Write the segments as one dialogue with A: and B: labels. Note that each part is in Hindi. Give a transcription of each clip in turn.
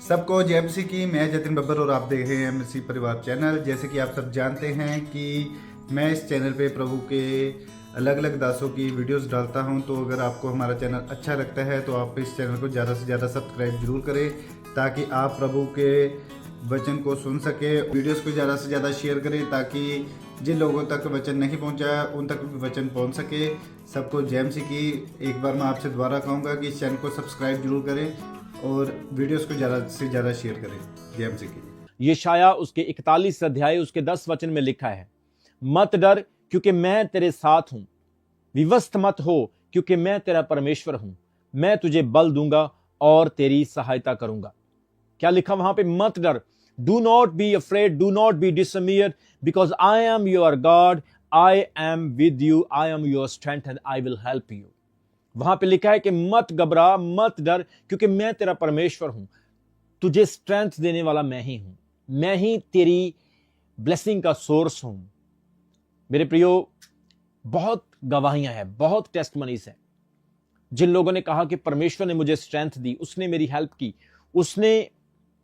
A: सबको जय मसीह की। मैं जतिन बब्बर और आप देख रहे हैं मसीह परिवार चैनल। जैसे कि आप सब जानते हैं कि मैं इस चैनल पे प्रभु के अलग अलग दासों की वीडियोस डालता हूं, तो अगर आपको हमारा चैनल अच्छा लगता है तो आप इस चैनल को ज़्यादा से ज़्यादा सब्सक्राइब जरूर करें, ताकि आप प्रभु के वचन को सुन सके। वीडियोस को ज़्यादा से ज़्यादा शेयर करें, ताकि जिन लोगों तक वचन नहीं पहुंचा उन तक भी वचन पहुंच सके। सबको जय मसीह की। एक बार मैं आपसे दोबारा कहूँगा कि इस चैनल को सब्सक्राइब जरूर करें और वीडियोस को ज़्यादा से ज़्यादा शेयर करें। जय मसीह की।
B: यशाया उसके 41 अध्याय उसके 10 वचन में लिखा है, मत डर क्योंकि मैं तेरे साथ हूं, विवस्त मत हो क्योंकि मैं तेरा परमेश्वर हूं, मैं तुझे बल दूंगा और तेरी सहायता करूंगा। क्या लिखा वहां पे? मत डर, do not be afraid, do not be dismayed, because I am your God, I am with you, I am your strength and I will help you. वहां पे लिखा है कि मत घबरा, मत डर, क्योंकि मैं तेरा परमेश्वर हूं, तुझे स्ट्रेंथ देने वाला मैं ही हूं, मैं ही तेरी ब्लेसिंग का सोर्स हूं। मेरे प्रियो, बहुत गवाहियां हैं, बहुत टेस्टमनीज हैं। जिन लोगों ने कहा कि परमेश्वर ने मुझे स्ट्रेंथ दी, उसने मेरी हेल्प की, उसने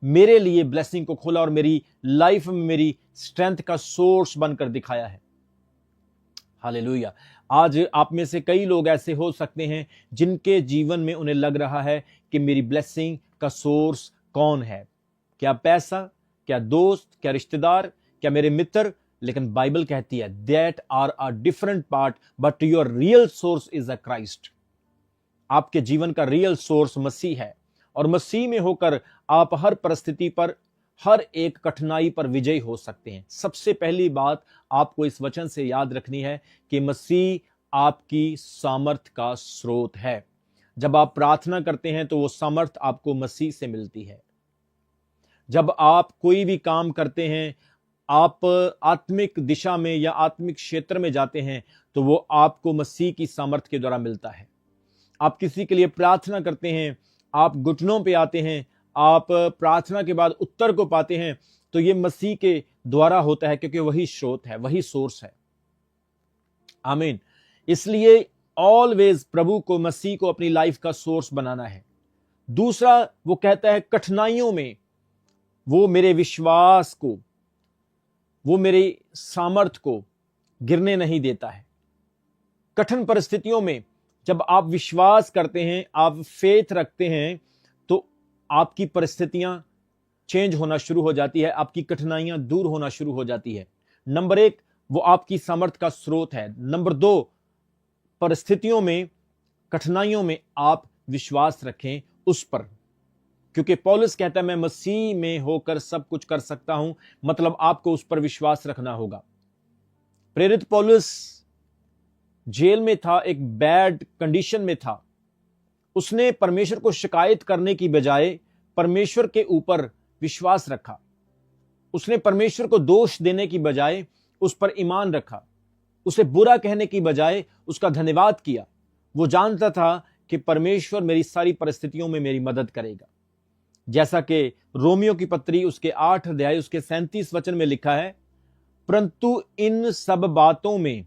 B: मेरे लिए ब्लेसिंग को खोला और मेरी लाइफ में मेरी स्ट्रेंथ का सोर्स बनकर दिखाया है। हालेलुया। आज आप में से कई लोग ऐसे हो सकते हैं जिनके जीवन में उन्हें लग रहा है कि मेरी ब्लेसिंग का सोर्स कौन है? क्या पैसा, क्या दोस्त, क्या रिश्तेदार, क्या मेरे मित्र? लेकिन बाइबल कहती है that are a different part but your real source is a Christ. आपके जीवन का रियल सोर्स मसीह है और मसीह में होकर आप हर परिस्थिति पर, हर एक कठिनाई पर विजयी हो सकते हैं। सबसे पहली बात आपको इस वचन से याद रखनी है कि मसीह आपकी सामर्थ का स्रोत है। जब आप प्रार्थना करते हैं तो वो सामर्थ आपको मसीह से मिलती है। जब आप कोई भी काम करते हैं, आप आत्मिक दिशा में या आत्मिक क्षेत्र में जाते हैं, तो वो आपको मसीह की सामर्थ के द्वारा मिलता है। आप किसी के लिए प्रार्थना करते हैं, आप घुटनों पे आते हैं, आप प्रार्थना के बाद उत्तर को पाते हैं, तो ये मसीह के द्वारा होता है, क्योंकि वही स्रोत है, वही सोर्स है। आमीन। इसलिए ऑलवेज प्रभु को, मसीह को अपनी लाइफ का सोर्स बनाना है। दूसरा, वो कहता है कठिनाइयों में वो मेरे विश्वास को, वो मेरी सामर्थ को गिरने नहीं देता है। कठिन परिस्थितियों में जब आप विश्वास करते हैं, आप फेथ रखते हैं, तो आपकी परिस्थितियां चेंज होना शुरू हो जाती है, आपकी कठिनाइयां दूर होना शुरू हो जाती है। नंबर एक, वो आपकी सामर्थ का स्रोत है। नंबर दो, परिस्थितियों में, कठिनाइयों में आप विश्वास रखें उस पर, क्योंकि पौलुस कहता है मैं मसीह में होकर सब कुछ कर सकता हूं, मतलब आपको उस पर विश्वास रखना होगा। प्रेरित पौलुस जेल में था, एक बैड कंडीशन में था। उसने परमेश्वर को शिकायत करने की बजाय परमेश्वर के ऊपर विश्वास रखा। उसने परमेश्वर को दोष देने की बजाय उस पर ईमान रखा। उसे बुरा कहने की बजाय उसका धन्यवाद किया। वो जानता था कि परमेश्वर मेरी सारी परिस्थितियों में मेरी मदद करेगा। जैसा कि रोमियो की पत्री उसके 8 अध्याय उसके 37 वचन में लिखा है, परंतु इन सब बातों में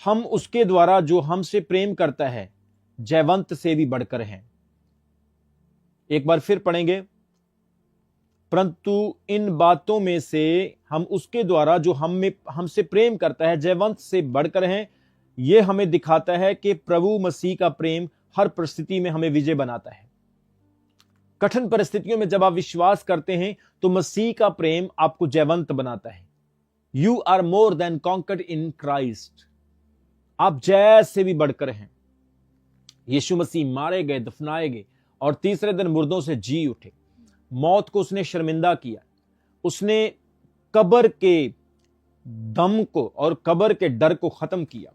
B: हम उसके द्वारा जो हमसे प्रेम करता है जयवंत से भी बढ़कर हैं। एक बार फिर पढ़ेंगे, परंतु इन बातों में से हम उसके द्वारा जो हमसे प्रेम करता है जयवंत से बढ़कर हैं। यह हमें दिखाता है कि प्रभु मसीह का प्रेम हर परिस्थिति में हमें विजय बनाता है। कठिन परिस्थितियों में जब आप विश्वास करते हैं तो मसीह का प्रेम आपको जयवंत बनाता है। You are more than conquered in Christ. आप जय से भी बढ़कर हैं। यीशु मसीह मारे गए, दफनाए गए और तीसरे दिन मुर्दों से जी उठे। मौत को उसने शर्मिंदा किया। उसने कब्र के दम को और कब्र के डर को खत्म किया,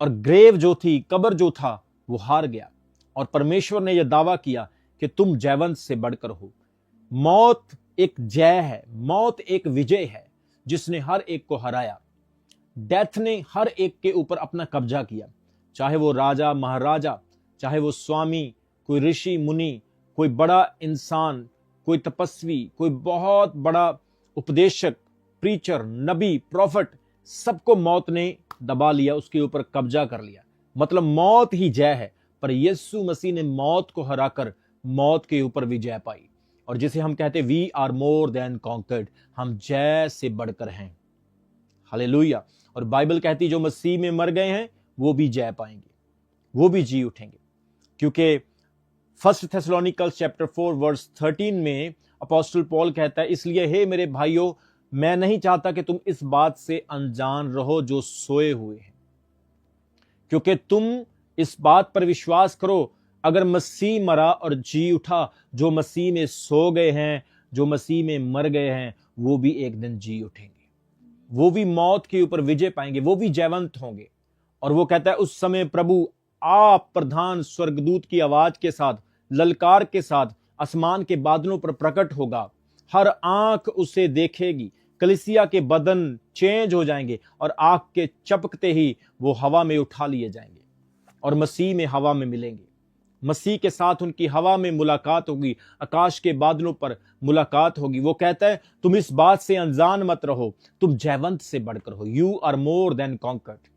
B: और ग्रेव जो थी, कब्र जो था, वो हार गया। और परमेश्वर ने यह दावा किया कि तुम जयवंत से बढ़कर हो। मौत एक जय है, मौत एक विजय है जिसने हर एक को हराया। डेथ ने हर एक के ऊपर अपना कब्जा किया, चाहे वो राजा महाराजा, चाहे वो स्वामी, कोई ऋषि मुनि, कोई बड़ा इंसान, कोई तपस्वी, कोई बहुत बड़ा उपदेशक, प्रीचर, नबी, प्रॉफिट, सबको मौत ने दबा लिया, उसके ऊपर कब्जा कर लिया। मतलब मौत ही जय है। पर यीशु मसीह ने मौत को हराकर मौत के ऊपर विजय पाई। और जिसे हम कहते we are more than conquered, हम जय से बढ़कर हैं। हालेलुया। और बाइबल कहती जो मसीह में मर गए हैं वो भी जय पाएंगे, वो भी जी उठेंगे। क्योंकि फर्स्ट थेसलोनिकल्स चैप्टर 4 वर्स 13 में अपोस्टल पॉल कहता है, इसलिए हे मेरे भाइयों, मैं नहीं चाहता कि तुम इस बात से अनजान रहो जो सोए हुए हैं, क्योंकि तुम इस बात पर विश्वास करो, अगर मसीह मरा और जी उठा, जो मसीह में सो गए हैं, जो मसीह में मर गए हैं, वो भी एक दिन जी उठेंगे, वो भी मौत के ऊपर विजय पाएंगे, वो भी जयवंत होंगे। और वो कहता है उस समय प्रभु आप प्रधान स्वर्गदूत की आवाज के साथ, ललकार के साथ आसमान के बादलों पर प्रकट होगा, हर आंख उसे देखेगी, कलीसिया के बदन चेंज हो जाएंगे और आंख के चपकते ही वो हवा में उठा लिए जाएंगे और मसीह में हवा में मिलेंगे। मसीह के साथ उनकी हवा में मुलाकात होगी, आकाश के बादलों पर मुलाकात होगी। वो कहता है तुम इस बात से अनजान मत रहो, तुम जयवंत से बढ़कर हो। You are more than conquered.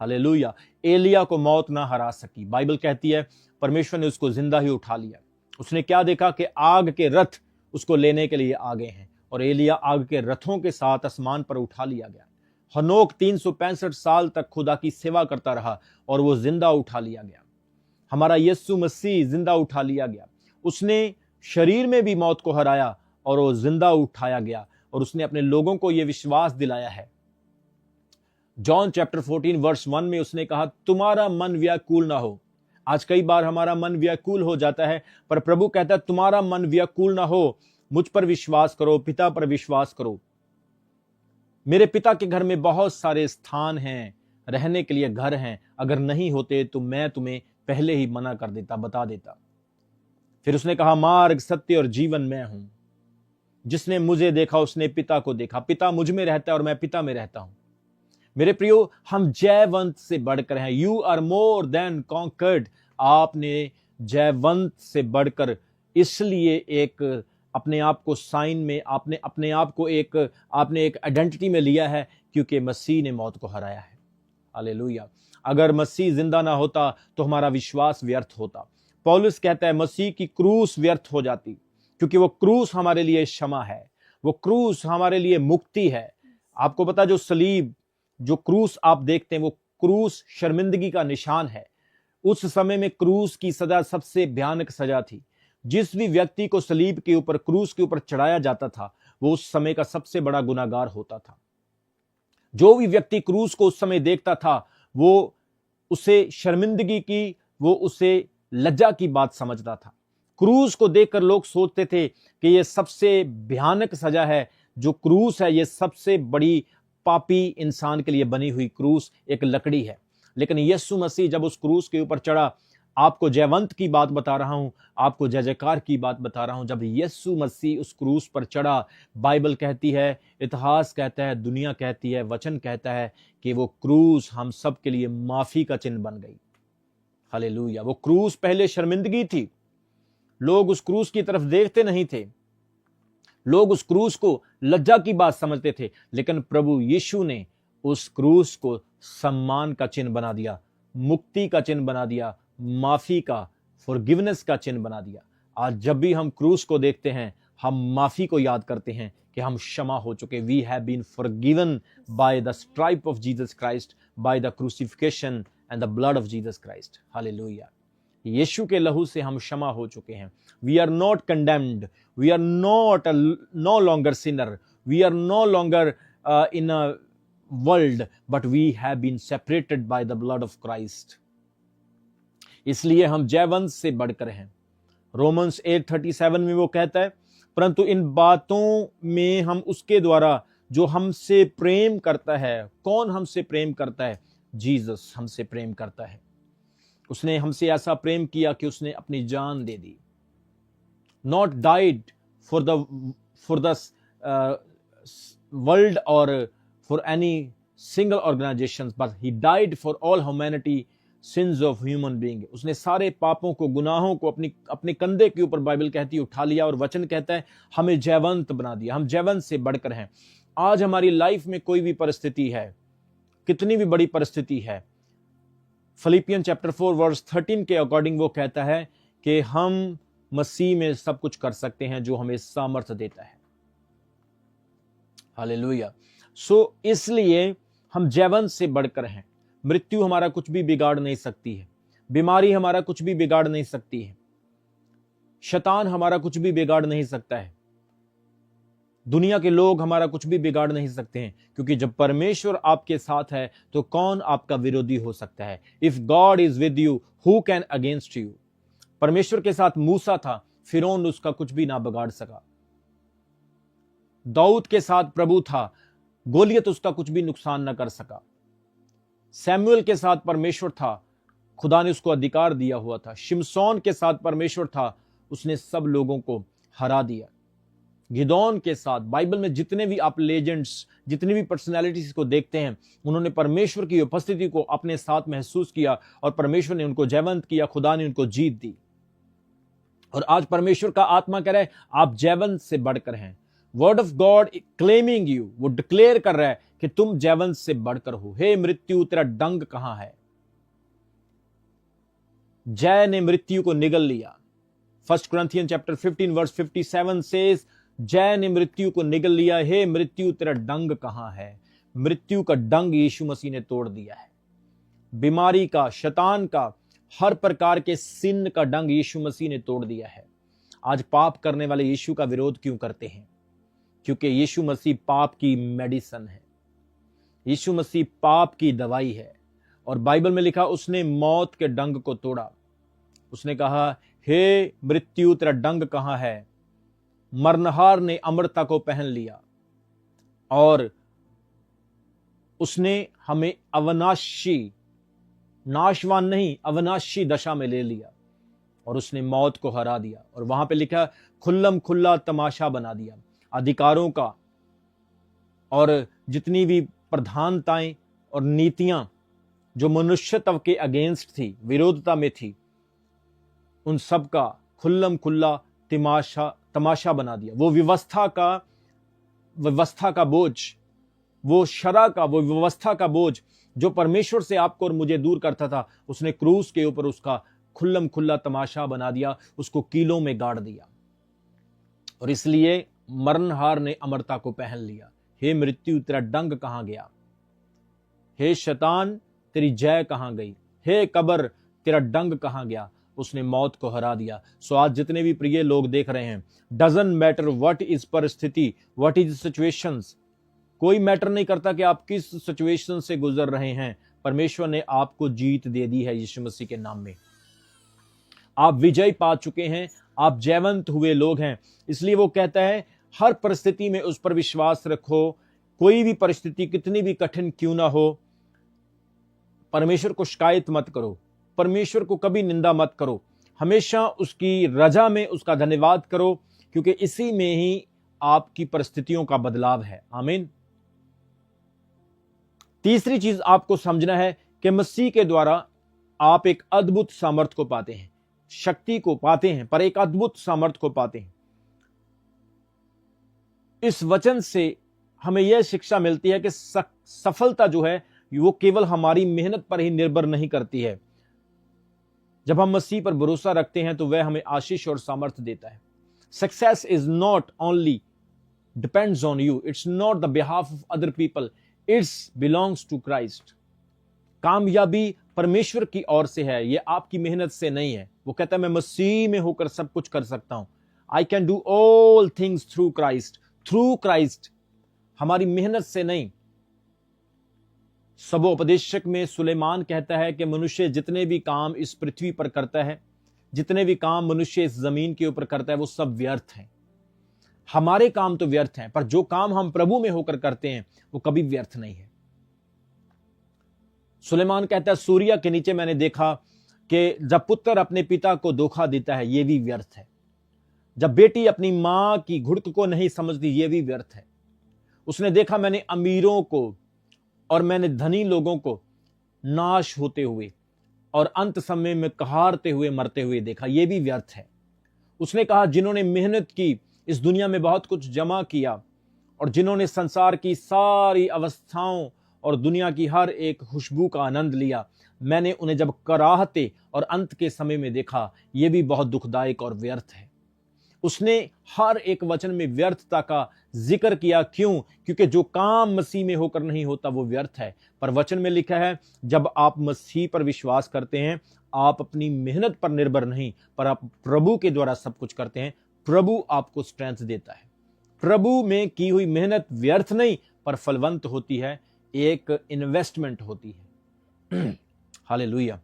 B: Hallelujah. एलिया को मौत ना हरा सकी। बाइबल कहती है परमेश्वर ने उसको जिंदा ही उठा लिया। उसने क्या देखा कि आग के रथ उसको लेने के लिए आ गए हैं और एलिया आग के रथों के साथ आसमान पर उठा लिया गया। हनोक 365 साल तक खुदा की सेवा करता रहा और वो जिंदा उठा लिया गया। हमारा यीशु मसीह जिंदा उठा लिया गया। उसने शरीर में भी मौत को हराया और वो जिंदा उठाया गया और उसने अपने लोगों को यह विश्वास दिलाया है। जॉन चैप्टर 14 वर्स 1 में उसने कहा तुम्हारा मन व्याकुल ना हो। आज कई बार हमारा मन व्याकुल हो जाता है, पर प्रभु कहता है तुम्हारा मन व्याकुल ना हो, मुझ पर विश्वास करो, पिता पर विश्वास करो। मेरे पिता के घर में बहुत सारे स्थान हैं, रहने के लिए घर हैं, अगर नहीं होते तो मैं तुम्हें पहले ही मना कर देता, बता देता। फिर उसने कहा मार्ग सत्य और जीवन मैं हूं, जिसने मुझे देखा उसने पिता को देखा, पिता मुझ में रहता है और मैं पिता में रहता हूं। मेरे प्रियो, हम जयवंत से बढ़कर हैं। You are more than conquered. आपने जयवंत से बढ़कर इसलिए एक अपने आप को साइन में, आपने अपने आप को आपने एक आइडेंटिटी में लिया है, क्योंकि मसीह ने मौत को हराया है। हालेलुया। अगर मसीह जिंदा ना होता तो हमारा विश्वास व्यर्थ होता। पौलुस कहता है मसीह की क्रूस व्यर्थ हो जाती, क्योंकि वो क्रूस हमारे लिए क्षमा है, वो क्रूस हमारे लिए मुक्ति है। आपको पता जो सलीब, जो क्रूस आप देखते हैं, वो क्रूस शर्मिंदगी का निशान है। उस समय में क्रूस की सजा सबसे भयानक सजा थी। जिस भी व्यक्ति को सलीब के ऊपर, क्रूस के ऊपर चढ़ाया जाता था, वो उस समय का सबसे बड़ा गुनाहगार होता था। जो भी व्यक्ति क्रूस को उस समय देखता था, वो उसे शर्मिंदगी की, वो उसे लज्जा की बात समझता था। क्रूस को देखकर लोग सोचते थे कि यह सबसे भयानक सजा है। जो क्रूस है, यह सबसे बड़ी पापी इंसान के लिए बनी हुई क्रूस एक लकड़ी है। लेकिन यीशु मसीह जब उस क्रूस के ऊपर चढ़ा, आपको जयवंत की बात बता रहा हूं, आपको जय जयकार की बात बता रहा हूं। जब यीशु मसीह उस क्रूस पर चढ़ा, बाइबल कहती है, इतिहास कहता है, दुनिया कहती है, वचन कहता है कि वो क्रूस हम सब के लिए माफी का चिन्ह बन गई। हालेलुया। वो क्रूस पहले शर्मिंदगी थी, लोग उस क्रूस की तरफ देखते नहीं थे, लोग उस क्रूस को लज्जा की बात समझते थे, लेकिन प्रभु यीशु ने उस क्रूस को सम्मान का चिन्ह बना दिया, मुक्ति का चिन्ह बना दिया, माफी का, फॉरगिवनेस का चिन्ह बना दिया। आज जब भी हम क्रूस को देखते हैं, हम माफी को याद करते हैं कि हम क्षमा हो चुके। We have been forgiven by the stripe of Jesus Christ, by the crucifixion and the blood of Jesus Christ. Hallelujah. यीशु के लहू से हम क्षमा हो चुके हैं। We are not condemned, we are not no longer sinner, we are no longer in a world, but we have been separated by the blood of Christ. इसलिए हम जयवंत से बढ़कर हैं। रोमन्स 8:37 में वो कहता है, परंतु इन बातों में हम उसके द्वारा जो हमसे प्रेम करता है। कौन हमसे प्रेम करता है? जीसस हमसे प्रेम करता है। उसने हमसे ऐसा प्रेम किया कि उसने अपनी जान दे दी। Not died for the world और for any single organisation, but he died for all humanity, sins of human being. उसने सारे पापों को, गुनाहों को अपने कंधे के ऊपर, बाइबल कहती है, उठा लिया और वचन कहता है हमें जयवंत बना दिया। हम जयवंत से बढ़कर हैं। आज हमारी लाइफ में कोई भी परिस्थिति है, कितनी भी बड़ी परिस्थिति है, फिलिपियन चैप्टर 4 वर्स 13 के अकॉर्डिंग वो कहता है कि हम मसीह में सब कुछ कर सकते हैं जो हमें सामर्थ्य देता है। हालेलुया। सो इसलिए हम जयवंत से बढ़कर हैं। मृत्यु हमारा कुछ भी बिगाड़ नहीं सकती है, बीमारी हमारा कुछ भी बिगाड़ नहीं सकती है, शैतान हमारा कुछ भी बिगाड़ नहीं सकता है, दुनिया के लोग हमारा कुछ भी बिगाड़ नहीं सकते हैं, क्योंकि जब परमेश्वर आपके साथ है तो कौन आपका विरोधी हो सकता है। If God is with you who can against you. परमेश्वर के साथ मूसा था, फिरौन उसका कुछ भी ना बिगाड़ सका। दाऊद के साथ प्रभु था, गोलियत उसका कुछ भी नुकसान ना कर सका। सैमुअल के साथ परमेश्वर था, खुदा ने उसको अधिकार दिया हुआ था। शिमशोन के साथ परमेश्वर था, उसने सब लोगों को हरा दिया। गिदोन के साथ, बाइबल में जितने भी आप लेजेंड्स, जितनी भी पर्सनैलिटीज को देखते हैं, उन्होंने परमेश्वर की उपस्थिति को अपने साथ महसूस किया और परमेश्वर ने उनको जयवंत किया, खुदा ने उनको जीत दी। और आज परमेश्वर का आत्मा कह रहा है आप जयवंत से बढ़कर हैं। Word of God claiming you, वो डिक्लेयर कर रहा है कि तुम जयवंत से बढ़कर हो। हे मृत्यु तेरा डंग कहां है। जय ने मृत्यु को निगल लिया। 1 Corinthians chapter 15 verse 57 says, जय ने मृत्यु को निगल लिया। हे मृत्यु तेरा डंग कहां है। मृत्यु का डंग यीशु मसीह ने तोड़ दिया है। बीमारी का, शैतान का, हर प्रकार के सिन का डंग यीशु मसीह ने तोड़ दिया है। आज पाप करने वाले यीशु का विरोध क्यों करते हैं? क्योंकि यीशु मसीह पाप की मेडिसिन है, यीशु मसीह पाप की दवाई है। और बाइबल में लिखा उसने मौत के डंग को तोड़ा। उसने कहा हे मृत्यु तेरा डंग कहां है। मरनहार ने अमरता को पहन लिया और उसने हमें अविनाशी, नाशवान नहीं, अविनाशी दशा में ले लिया और उसने मौत को हरा दिया। और वहां पे लिखा खुल्लम खुल्ला तमाशा बना दिया। अधिकारों का और जितनी भी प्रधानताएं और नीतियां जो मनुष्यत्व के अगेंस्ट थी, विरोधता में थी, उन सब का खुल्लम खुल्ला तमाशा बना दिया। वो व्यवस्था का बोझ, वो शरा का, वो व्यवस्था का बोझ जो परमेश्वर से आपको और मुझे दूर करता था, उसने क्रूस के ऊपर उसका खुल्लम खुल्ला तमाशा बना दिया, उसको कीलों में गाड़ दिया। और इसलिए मरणहार ने अमरता को पहन लिया। हे मृत्यु तेरा डंग कहां गया। हे शैतान तेरी जय कहां गई। हे कब्र तेरा डंग कहां गया। उसने मौत को हरा दिया। सो आज जितने भी प्रिय लोग देख रहे हैं, डजंट मैटर व्हाट इज परिस्थिति, व्हाट इज सिचुएशंस, कोई मैटर नहीं करता कि आप किस सिचुएशन से गुजर रहे हैं। परमेश्वर ने आपको जीत दे दी है यीशु मसीह के नाम में। आप विजय पा चुके हैं, आप जयवंत हुए लोग हैं। इसलिए वो कहता है हर परिस्थिति में उस पर विश्वास रखो। कोई भी परिस्थिति कितनी भी कठिन क्यों ना हो, परमेश्वर को शिकायत मत करो, परमेश्वर को कभी निंदा मत करो, हमेशा उसकी रजा में उसका धन्यवाद करो, क्योंकि इसी में ही आपकी परिस्थितियों का बदलाव है। आमीन। तीसरी चीज आपको समझना है कि मसीह के द्वारा आप एक अद्भुत सामर्थ को पाते हैं, शक्ति को पाते हैं, पर एक अद्भुत सामर्थ को पाते हैं। इस वचन से हमें यह शिक्षा मिलती है कि सफलता जो है वो केवल हमारी मेहनत पर ही निर्भर नहीं करती है। जब हम मसीह पर भरोसा रखते हैं तो वह हमें आशीष और सामर्थ्य देता है। Success is not only depends on you, it's not the behalf of other people, it's belongs to Christ. कामयाबी परमेश्वर की ओर से है, यह आपकी मेहनत से नहीं है। वो कहता है मैं मसीह में होकर सब कुछ कर सकता हूं। I can do all things through Christ, through Christ, हमारी मेहनत से नहीं। सबोपदेशक में सुलेमान कहता है कि मनुष्य जितने भी काम इस पृथ्वी पर करता है, जितने भी काम मनुष्य इस जमीन के ऊपर करता है, वो सब व्यर्थ हैं। हमारे काम तो व्यर्थ हैं, पर जो काम हम प्रभु में होकर करते हैं वो कभी व्यर्थ नहीं है। सुलेमान कहता है सूर्य के नीचे मैंने देखा कि जब पुत्र अपने पिता को धोखा देता है ये भी व्यर्थ है, जब बेटी अपनी मां की घुड़क को नहीं समझती ये भी व्यर्थ है। उसने देखा मैंने अमीरों को और मैंने धनी लोगों को नाश होते हुए और अंत समय में कहारते हुए मरते हुए देखा, यह भी व्यर्थ है। उसने कहा जिन्होंने मेहनत की, इस दुनिया में बहुत कुछ जमा किया और जिन्होंने संसार की सारी अवस्थाओं और दुनिया की हर एक खुशबू का आनंद लिया, मैंने उन्हें जब कराहते और अंत के समय में देखा, यह भी बहुत दुखदायक और व्यर्थ है। उसने हर एक वचन में व्यर्थता का जिक्र किया। क्यों? क्योंकि जो काम मसीह में होकर नहीं होता वो व्यर्थ है। पर वचन में लिखा है, जब आप मसीह पर विश्वास करते हैं, आप अपनी मेहनत पर निर्भर नहीं, पर आप प्रभु के द्वारा सब कुछ करते हैं। प्रभु आपको स्ट्रेंथ देता है। प्रभु में की हुई मेहनत व्यर्थ नहीं, पर फलवंत होती है, एक इन्वेस्टमेंट होती है। हालेलुया।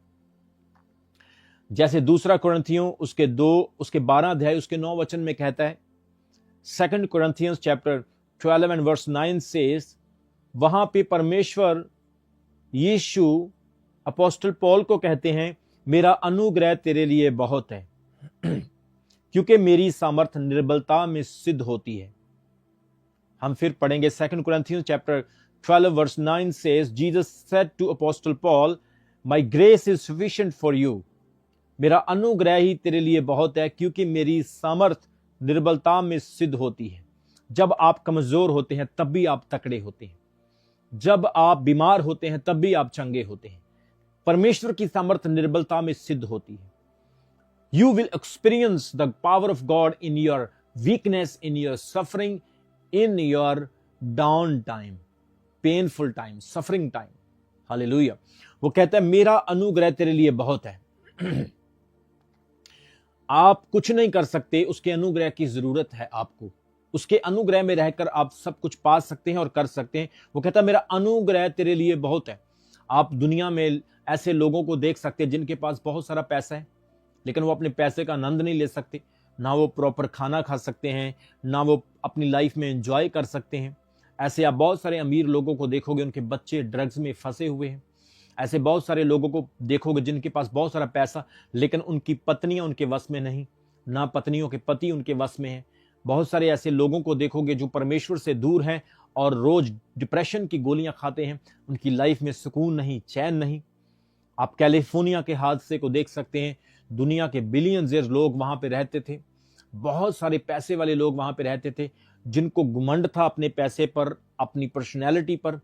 B: जैसे दूसरा कुरिन्थियों उसके 12 अध्याय उसके 9 वचन में कहता है, 2 Corinthians chapter 12 and verse 9 says, वहां पे परमेश्वर यीशु अपोस्टल पॉल को कहते हैं, मेरा अनुग्रह तेरे लिए बहुत है, क्योंकि मेरी सामर्थ निर्बलता में सिद्ध होती है। हम फिर पढ़ेंगे 2 Corinthians chapter 12 verse 9 says, Jesus said to Apostle Paul, my grace is sufficient for you. मेरा अनुग्रह ही तेरे लिए बहुत है, क्योंकि मेरी सामर्थ निर्बलता में सिद्ध होती है। जब आप कमजोर होते हैं तब भी आप तकड़े होते हैं। जब आप बीमार होते हैं तब भी आप चंगे होते हैं। परमेश्वर की सामर्थ निर्बलता में सिद्ध होती है। You will experience the power of God in your weakness, in your suffering, in your down time, painful time, suffering time. Hallelujah. वो कहता है, मेरा अनुग्रह तेरे लिए बहुत है। आप कुछ नहीं कर सकते, उसके अनुग्रह की जरूरत है आपको। उसके अनुग्रह में रहकर आप सब कुछ पा सकते हैं और कर सकते हैं। वो कहता है, मेरा अनुग्रह तेरे लिए बहुत है। आप दुनिया में ऐसे लोगों को देख सकते हैं जिनके पास बहुत सारा पैसा है, लेकिन वो अपने पैसे का आनंद नहीं ले सकते। ना वो प्रॉपर खाना खा सकते हैं, ना वो अपनी लाइफ में एंजॉय कर सकते हैं। ऐसे आप बहुत सारे अमीर लोगों को देखोगे, उनके बच्चे ड्रग्स में फंसे हुए हैं। ऐसे बहुत सारे लोगों को देखोगे जिनके पास बहुत सारा पैसा, लेकिन उनकी पत्नियां उनके वश में नहीं, ना पत्नियों के पति उनके वश में हैं। बहुत सारे ऐसे लोगों को देखोगे जो परमेश्वर से दूर हैं और रोज डिप्रेशन की गोलियां खाते हैं। उनकी लाइफ में सुकून नहीं, चैन नहीं। आप कैलिफोर्निया के हादसे को देख सकते हैं। दुनिया के बिलियनर्स लोग वहां पे रहते थे। बहुत सारे पैसे वाले लोग वहां पे रहते थे, जिनको घमंड था अपने पैसे पर, अपनी पर्सनैलिटी पर,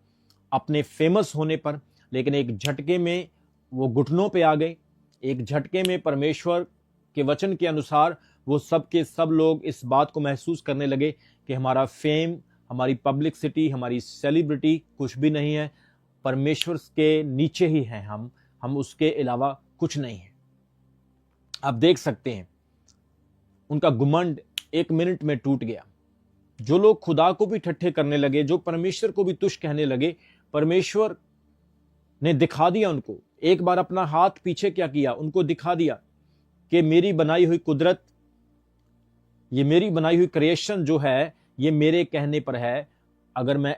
B: अपने फेमस होने पर। लेकिन एक झटके में वो घुटनों पे आ गए। एक झटके में परमेश्वर के वचन के अनुसार वो सब के सब लोग इस बात को महसूस करने लगे कि हमारा फेम, हमारी पब्लिसिटी, हमारी सेलिब्रिटी कुछ भी नहीं है। परमेश्वर के नीचे ही हैं हम उसके अलावा कुछ नहीं है। आप देख सकते हैं उनका घुमंड 1 मिनट में टूट गया। जो लोग खुदा को भी ठट्ठे करने लगे, जो परमेश्वर को भी तुच्छ कहने लगे, परमेश्वर ने दिखा दिया उनको। एक बार अपना हाथ पीछे क्या किया, उनको दिखा दिया कि मेरी बनाई हुई कुदरत, ये मेरी बनाई हुई क्रिएशन जो है, ये मेरे कहने पर है। अगर मैं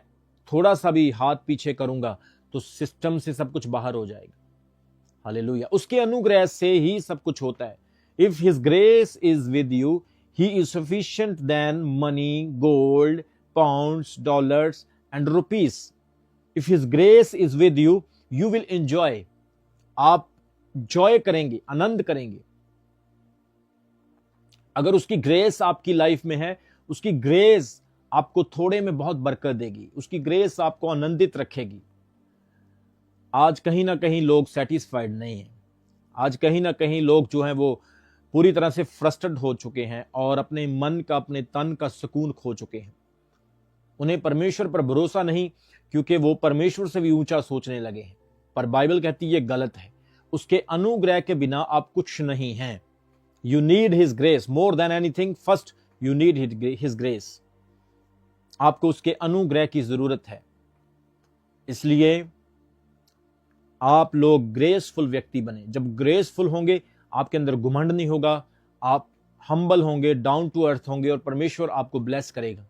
B: थोड़ा सा भी हाथ पीछे करूंगा तो सिस्टम से सब कुछ बाहर हो जाएगा। हालेलुया। उसके अनुग्रह से ही सब कुछ होता है। If his grace is with you, he is sufficient then money, gold, pounds, dollars and rupees. If his grace is with you, you will enjoy. आप जॉय करेंगे, आनंद करेंगे। अगर उसकी ग्रेस आपकी लाइफ में है, उसकी ग्रेस आपको थोड़े में बहुत बरकत देगी, उसकी ग्रेस आपको आनंदित रखेगी। आज कहीं ना कहीं लोग सेटिस्फाइड नहीं हैं। आज कहीं ना कहीं लोग जो हैं वो पूरी तरह से फ्रस्ट्रेट हो चुके हैं और अपने मन का, अपने तन का सुकून खो चुके हैं। उन्हें परमेश्वर पर भरोसा नहीं, क्योंकि वो परमेश्वर से भी ऊंचा सोचने लगे हैं। पर बाइबल कहती है ये गलत है। उसके अनुग्रह के बिना आप कुछ नहीं हैं। You need his grace more than anything. First you need his grace. आपको उसके अनुग्रह की जरूरत है। इसलिए आप लोग ग्रेसफुल व्यक्ति बने। जब ग्रेसफुल होंगे, आपके अंदर घमंड नहीं होगा, आप हम्बल होंगे, डाउन टू अर्थ होंगे और परमेश्वर आपको ब्लेस करेगा।